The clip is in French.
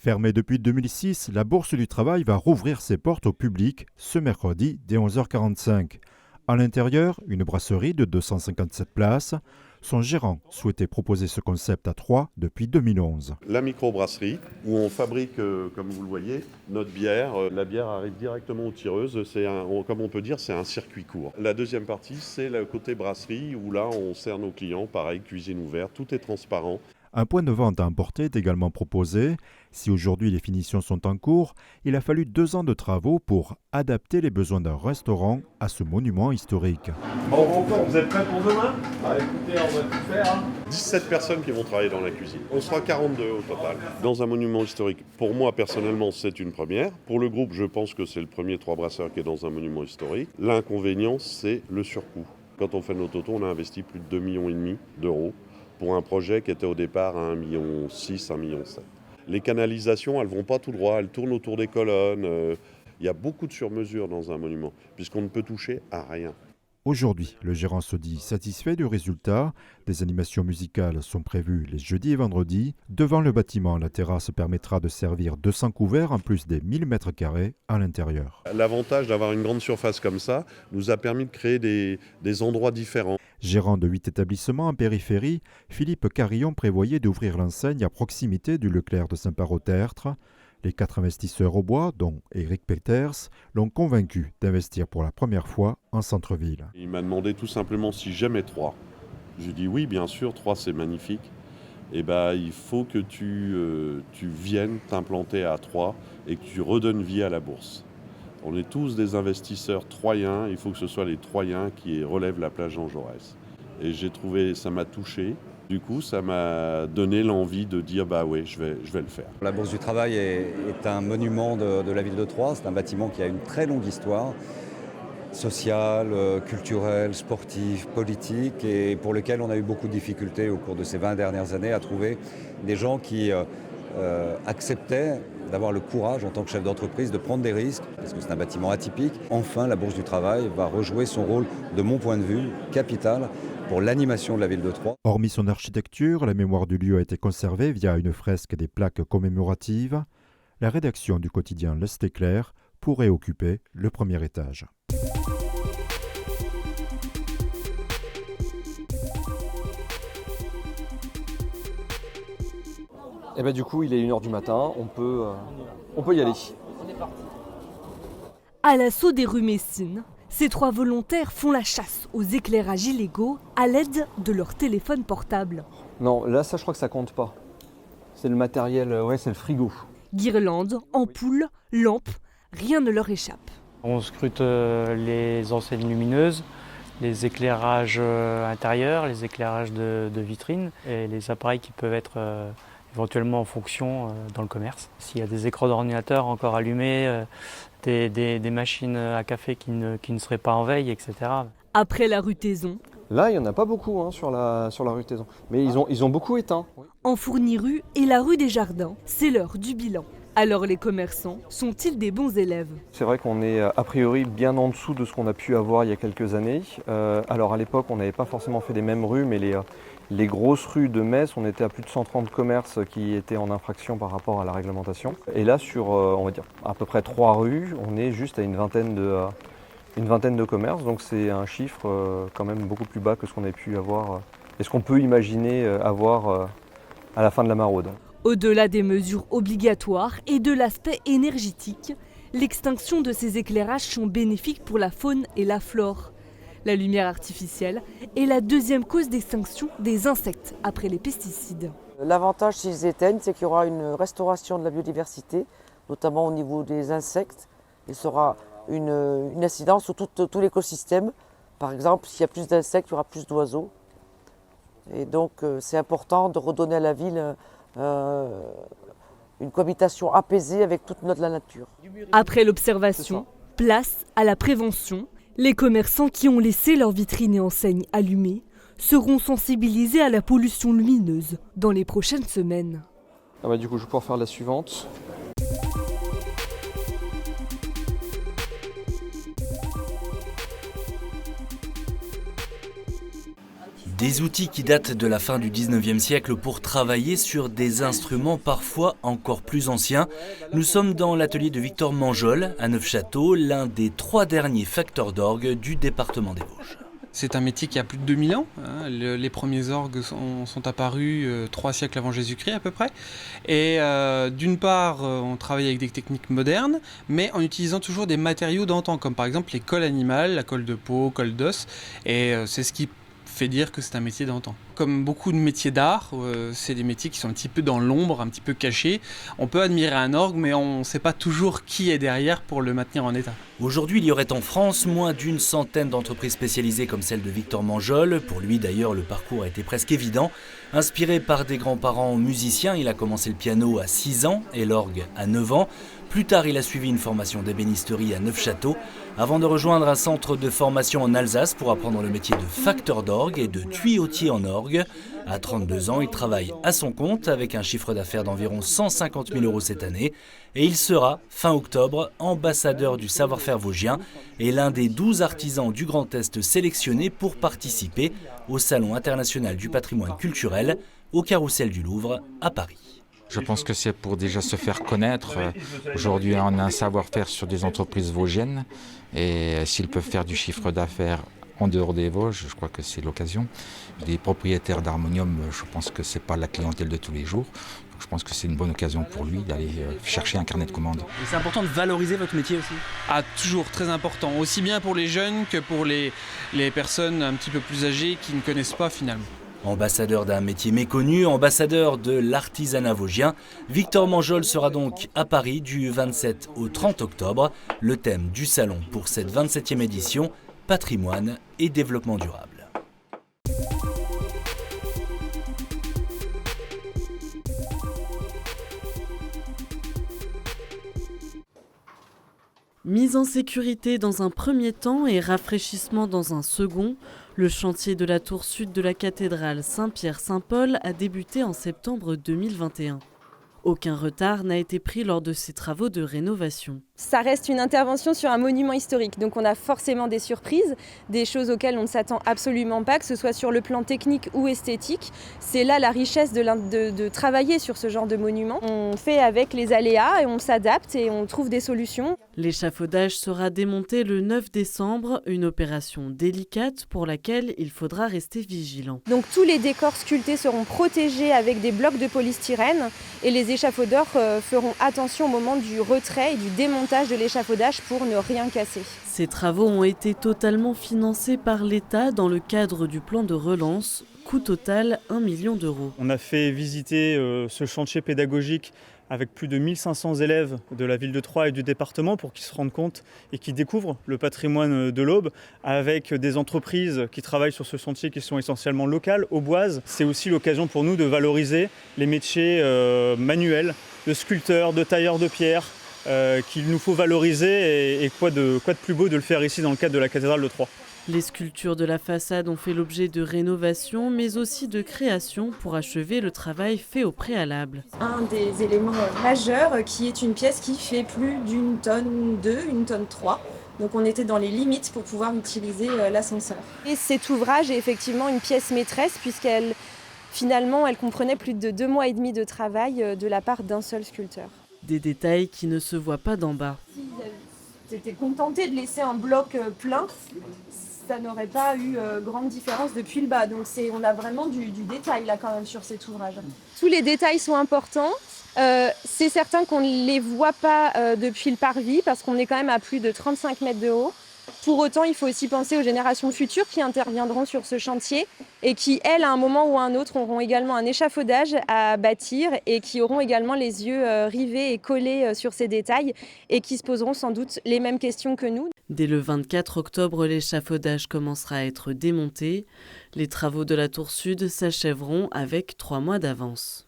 Fermée depuis 2006, la Bourse du Travail va rouvrir ses portes au public ce mercredi dès 11h45. À l'intérieur, une brasserie de 257 places. Son gérant souhaitait proposer ce concept à Troyes depuis 2011. La microbrasserie, où on fabrique, comme vous le voyez, notre bière. La bière arrive directement aux tireuses. Comme on peut dire, c'est un circuit court. La deuxième partie, c'est le côté brasserie, où là, on sert nos clients. Pareil, cuisine ouverte, tout est transparent. Un point de vente à emporter est également proposé. Si aujourd'hui les finitions sont en cours, il a fallu 2 ans de travaux pour adapter les besoins d'un restaurant à ce monument historique. Bon, vous êtes prêts pour demain ? Écoutez, on va tout faire. 17 personnes qui vont travailler dans la cuisine. On sera 42 au total. Dans un monument historique, pour moi personnellement, c'est une première. Pour le groupe, je pense que c'est le premier 3 brasseurs qui est dans un monument historique. L'inconvénient, c'est le surcoût. Quand on fait notre auto, on a investi plus de 2,5 millions d'euros pour un projet qui était au départ à 1,6 million, 1,7 million. Les canalisations, elles ne vont pas tout droit, elles tournent autour des colonnes. Il y a beaucoup de sur-mesure dans un monument, puisqu'on ne peut toucher à rien. Aujourd'hui, le gérant se dit satisfait du résultat. Des animations musicales sont prévues les jeudis et vendredis. Devant le bâtiment, la terrasse permettra de servir 200 couverts en plus des 1000 m² à l'intérieur. L'avantage d'avoir une grande surface comme ça nous a permis de créer des endroits différents. Gérant de 8 établissements en périphérie, Philippe Carillon prévoyait d'ouvrir l'enseigne à proximité du Leclerc de Saint-Parot-Tertre. Les 4 investisseurs au bois, dont Eric Peters, l'ont convaincu d'investir pour la première fois en centre-ville. Il m'a demandé tout simplement si j'aimais Troyes. J'ai dit oui, bien sûr, Troyes c'est magnifique. Et il faut que tu viennes t'implanter à Troyes et que tu redonnes vie à la bourse. On est tous des investisseurs troyens, il faut que ce soit les Troyens qui relèvent la plage Jean Jaurès. Et j'ai trouvé, ça m'a touché. Du coup, ça m'a donné l'envie de dire oui, je vais le faire. La Bourse du Travail est un monument de la ville de Troyes. C'est un bâtiment qui a une très longue histoire sociale, culturelle, sportive, politique, et pour lequel on a eu beaucoup de difficultés au cours de ces 20 dernières années à trouver des gens qui acceptaient d'avoir le courage en tant que chef d'entreprise de prendre des risques, parce que c'est un bâtiment atypique. Enfin, la Bourse du Travail va rejouer son rôle, de mon point de vue, capital pour l'animation de la ville de Troyes. Hormis son architecture, la mémoire du lieu a été conservée via une fresque et des plaques commémoratives. La rédaction du quotidien L'Est éclair pourrait occuper le premier étage. Et du coup, il est 1h du matin, on peut y aller. À l'assaut des rues Messines, ces 3 volontaires font la chasse aux éclairages illégaux à l'aide de leur téléphone portable. Non, là, ça, je crois que ça compte pas. C'est le matériel, c'est le frigo. Guirlandes, ampoules, lampes, rien ne leur échappe. On scrute les enseignes lumineuses, les éclairages intérieurs, les éclairages de vitrines et les appareils qui peuvent être éventuellement en fonction dans le commerce. S'il y a des écrans d'ordinateur encore allumés, des machines à café qui ne seraient pas en veille, etc. Après la rue Taison. Là, il n'y en a pas beaucoup sur la rue Taison, mais ils ont beaucoup éteint. En Fourni-rue et la rue des Jardins, c'est l'heure du bilan. Alors les commerçants sont-ils des bons élèves ? C'est vrai qu'on est a priori bien en dessous de ce qu'on a pu avoir il y a quelques années. Alors à l'époque, on n'avait pas forcément fait les mêmes rues, mais les grosses rues de Metz, on était à plus de 130 commerces qui étaient en infraction par rapport à la réglementation. Et là, sur on va dire à peu près 3 rues, on est juste à une vingtaine de commerces. Donc c'est un chiffre quand même beaucoup plus bas que ce qu'on a pu avoir et ce qu'on peut imaginer avoir à la fin de la maraude. Au-delà des mesures obligatoires et de l'aspect énergétique, l'extinction de ces éclairages sont bénéfiques pour la faune et la flore. La lumière artificielle est la deuxième cause d'extinction des insectes après les pesticides. L'avantage s'ils éteignent, c'est qu'il y aura une restauration de la biodiversité, notamment au niveau des insectes. Il sera une incidence sur tout l'écosystème. Par exemple, s'il y a plus d'insectes, il y aura plus d'oiseaux. Et donc c'est important de redonner à la ville une cohabitation apaisée avec toute la nature. Après l'observation, place à la prévention. Les commerçants qui ont laissé leurs vitrines et enseignes allumées seront sensibilisés à la pollution lumineuse dans les prochaines semaines. Du coup, je vais pouvoir faire la suivante. Des outils qui datent de la fin du 19e siècle pour travailler sur des instruments parfois encore plus anciens. Nous sommes dans l'atelier de Victor Manjol à Neufchâteau, l'un des 3 derniers facteurs d'orgue du département des Vosges. C'est un métier qui a plus de 2000 ans. Les premiers orgues sont apparus 3 siècles avant Jésus-Christ à peu près. Et d'une part, on travaille avec des techniques modernes, mais en utilisant toujours des matériaux d'antan, comme par exemple les colles animales, la colle de peau, colle d'os. Et c'est ce qui fait dire que c'est un métier d'antan. Comme beaucoup de métiers d'art, c'est des métiers qui sont un petit peu dans l'ombre, un petit peu cachés. On peut admirer un orgue, mais on ne sait pas toujours qui est derrière pour le maintenir en état. Aujourd'hui, il y aurait en France moins d'une centaine d'entreprises spécialisées comme celle de Victor Manjol. Pour lui, d'ailleurs, le parcours a été presque évident. Inspiré par des grands-parents musiciens, il a commencé le piano à 6 ans et l'orgue à 9 ans. Plus tard, il a suivi une formation d'ébénisterie à Neufchâteau, avant de rejoindre un centre de formation en Alsace pour apprendre le métier de facteur d'orgue et de tuyautier en orgue. À 32 ans, il travaille à son compte avec un chiffre d'affaires d'environ 150 000 € cette année. Et il sera, fin octobre, ambassadeur du savoir-faire vosgien et l'un des 12 artisans du Grand Est sélectionnés pour participer au Salon international du patrimoine culturel au Carrousel du Louvre à Paris. Je pense que c'est pour déjà se faire connaître. Aujourd'hui, on a un savoir-faire sur des entreprises vosgiennes et s'ils peuvent faire du chiffre d'affaires en dehors des Vosges, je crois que c'est l'occasion. Les propriétaires d'harmonium, je pense que ce n'est pas la clientèle de tous les jours. Donc je pense que c'est une bonne occasion pour lui d'aller chercher un carnet de commandes. Et c'est important de valoriser votre métier aussi ? Ah, toujours très important, aussi bien pour les jeunes que pour les personnes un petit peu plus âgées qui ne connaissent pas finalement. Ambassadeur d'un métier méconnu, ambassadeur de l'artisanat vosgien, Victor Manjol sera donc à Paris du 27 au 30 octobre. Le thème du salon pour cette 27e édition, patrimoine et développement durable. Mise en sécurité dans un premier temps et rafraîchissement dans un second, le chantier de la tour sud de la cathédrale Saint-Pierre-Saint-Paul a débuté en septembre 2021. Aucun retard n'a été pris lors de ces travaux de rénovation. Ça reste une intervention sur un monument historique, donc on a forcément des surprises, des choses auxquelles on ne s'attend absolument pas, que ce soit sur le plan technique ou esthétique. C'est là la richesse de travailler sur ce genre de monument. On fait avec les aléas et on s'adapte et on trouve des solutions. L'échafaudage sera démonté le 9 décembre, une opération délicate pour laquelle il faudra rester vigilant. Donc tous les décors sculptés seront protégés avec des blocs de polystyrène et les échafaudeurs feront attention au moment du retrait et du démontage de l'échafaudage pour ne rien casser. Ces travaux ont été totalement financés par l'État dans le cadre du plan de relance, coût total 1 million d'euros. On a fait visiter ce chantier pédagogique avec plus de 1500 élèves de la ville de Troyes et du département pour qu'ils se rendent compte et qu'ils découvrent le patrimoine de l'Aube avec des entreprises qui travaillent sur ce chantier qui sont essentiellement locales, auboises. C'est aussi l'occasion pour nous de valoriser les métiers manuels de sculpteurs, de tailleurs de pierre qu'il nous faut valoriser et quoi de plus beau de le faire ici dans le cadre de la cathédrale de Troyes. Les sculptures de la façade ont fait l'objet de rénovation, mais aussi de création pour achever le travail fait au préalable. Un des éléments majeurs qui est une pièce qui fait plus d'une tonne 2, une tonne 3. Donc on était dans les limites pour pouvoir utiliser l'ascenseur. Et cet ouvrage est effectivement une pièce maîtresse puisqu'elle finalement elle comprenait plus de 2 mois et demi de travail de la part d'un seul sculpteur. Des détails qui ne se voient pas d'en bas. Si j'étais contentée de laisser un bloc plein, ça n'aurait pas eu grande différence depuis le bas. Donc on a vraiment du détail là quand même sur cet ouvrage. Tous les détails sont importants. C'est certain qu'on ne les voit pas depuis le parvis parce qu'on est quand même à plus de 35 mètres de haut. Pour autant, il faut aussi penser aux générations futures qui interviendront sur ce chantier et qui, elles, à un moment ou à un autre, auront également un échafaudage à bâtir et qui auront également les yeux rivés et collés sur ces détails et qui se poseront sans doute les mêmes questions que nous. Dès le 24 octobre, l'échafaudage commencera à être démonté. Les travaux de la tour sud s'achèveront avec 3 mois d'avance.